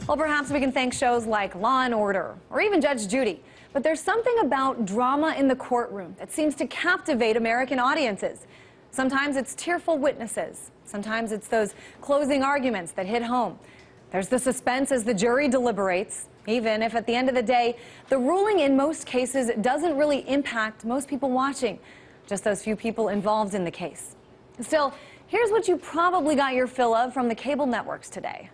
Well, perhaps we can thank shows like Law and Order or even Judge Judy. But there's something about drama in the courtroom that seems to captivate American audiences. Sometimes it's tearful witnesses. Sometimes it's those closing arguments that hit home. There's the suspense as the jury deliberates, even if at the end of the day, the ruling in most cases doesn't really impact most people watching, just those few people involved in the case. Still, here's what you probably got your fill of from the cable networks today.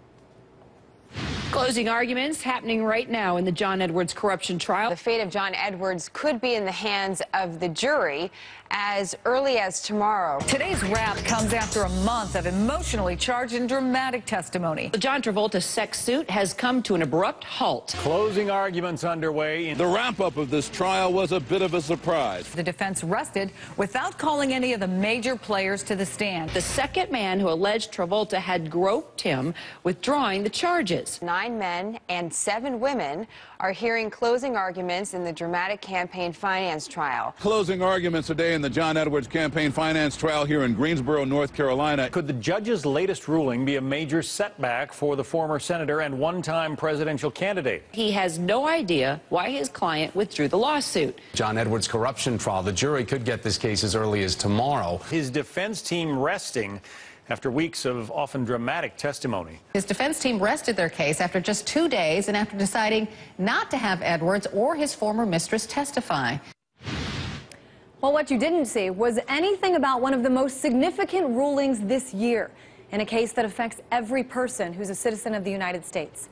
Closing arguments happening right now in the John Edwards corruption trial. The fate of John Edwards could be in the hands of the jury as early as tomorrow. Today's wrap comes after a month of emotionally charged and dramatic testimony. The John Travolta sex suit has come to an abrupt halt. Closing arguments underway. The wrap-up of this trial was a bit of a surprise. The defense rested without calling any of the major players to the stand. The second man who alleged Travolta had groped him withdrawing the charges. 9 men and 7 women are hearing closing arguments in the dramatic campaign finance trial. Closing arguments today in the John Edwards campaign finance trial here in Greensboro, North Carolina. Could the judge's latest ruling be a major setback for the former senator and one-time presidential candidate? He has no idea why his client withdrew the lawsuit. John Edwards corruption trial. The jury could get this case as early as tomorrow. His defense team resting after weeks of often dramatic testimony. His defense team rested their case after just 2 days and after deciding not to have Edwards or his former mistress testify. Well, what you didn't see was anything about one of the most significant rulings this year in a case that affects every person who's a citizen of the United States.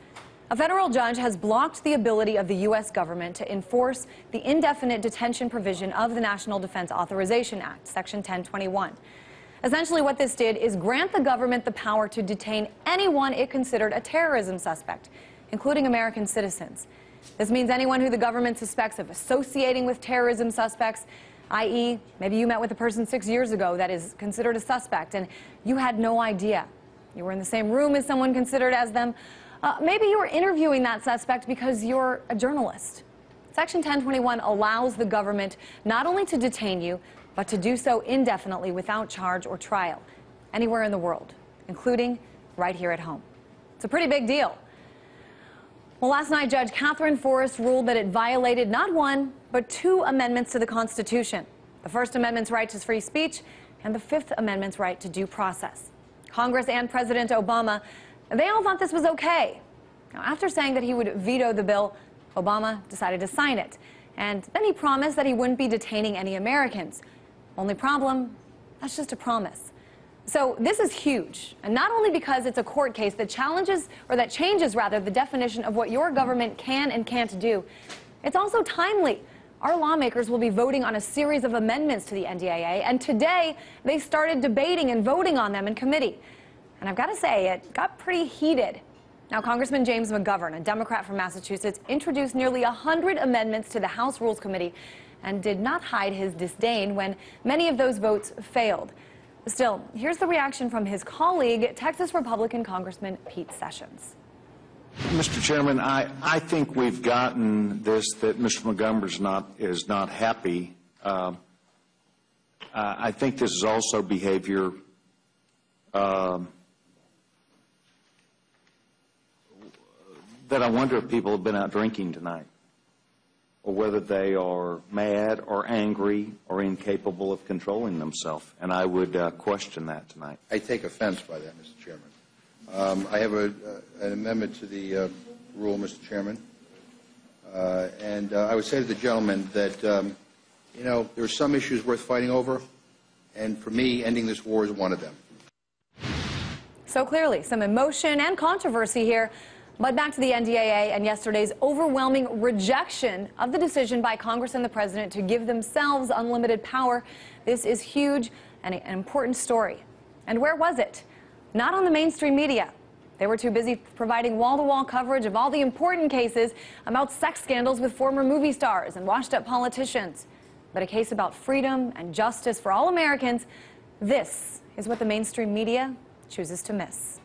A federal judge has blocked the ability of the U.S. government to enforce the indefinite detention provision of the National Defense Authorization Act, Section 1021. Essentially, what this did is grant the government the power to detain anyone it considered a terrorism suspect, including American citizens. This means anyone who the government suspects of associating with terrorism suspects, i.e., maybe you met with a person 6 years ago that is considered a suspect and you had no idea. You were in the same room as someone considered as them. Maybe you were interviewing that suspect because you're a journalist. Section 1021 allows the government not only to detain you, but to do so indefinitely without charge or trial, anywhere in the world, including right here at home. It's a pretty big deal. Well, last night, Judge Katherine Forrest ruled that it violated not one, but 2 amendments to the Constitution. The First Amendment's right to free speech and the Fifth Amendment's right to due process. Congress and President Obama, they all thought this was okay. Now, after saying that he would veto the bill, Obama decided to sign it. And then he promised that he wouldn't be detaining any Americans. Only problem, that's just a promise. So this is huge, and not only because it's a court case that changes the definition of what your government can and can't do, it's also timely. Our lawmakers will be voting on a series of amendments to the NDAA, and today they started debating and voting on them in committee. And I've got to say, it got pretty heated. Now, Congressman James McGovern, a Democrat from Massachusetts, introduced nearly 100 amendments to the House Rules Committee and did not hide his disdain when many of those votes failed. Still, here's the reaction from his colleague, Texas Republican Congressman Pete Sessions. Mr. Chairman, I think we've gotten this, that Mr. Montgomery is not happy. I think this is also behavior that I wonder if people have been out drinking tonight, or whether they are mad or angry or incapable of controlling themselves. And I would question that tonight. I take offense by that, Mr. Chairman. I have an amendment to the rule, Mr. Chairman. And I would say to the gentleman that, you know, there are some issues worth fighting over, and for me, ending this war is one of them. So clearly, some emotion and controversy here. But back to the NDAA and yesterday's overwhelming rejection of the decision by Congress and the President to give themselves unlimited power. This is huge and an important story. And where was it? Not on the mainstream media. They were too busy providing wall-to-wall coverage of all the important cases about sex scandals with former movie stars and washed-up politicians. But a case about freedom and justice for all Americans, this is what the mainstream media chooses to miss.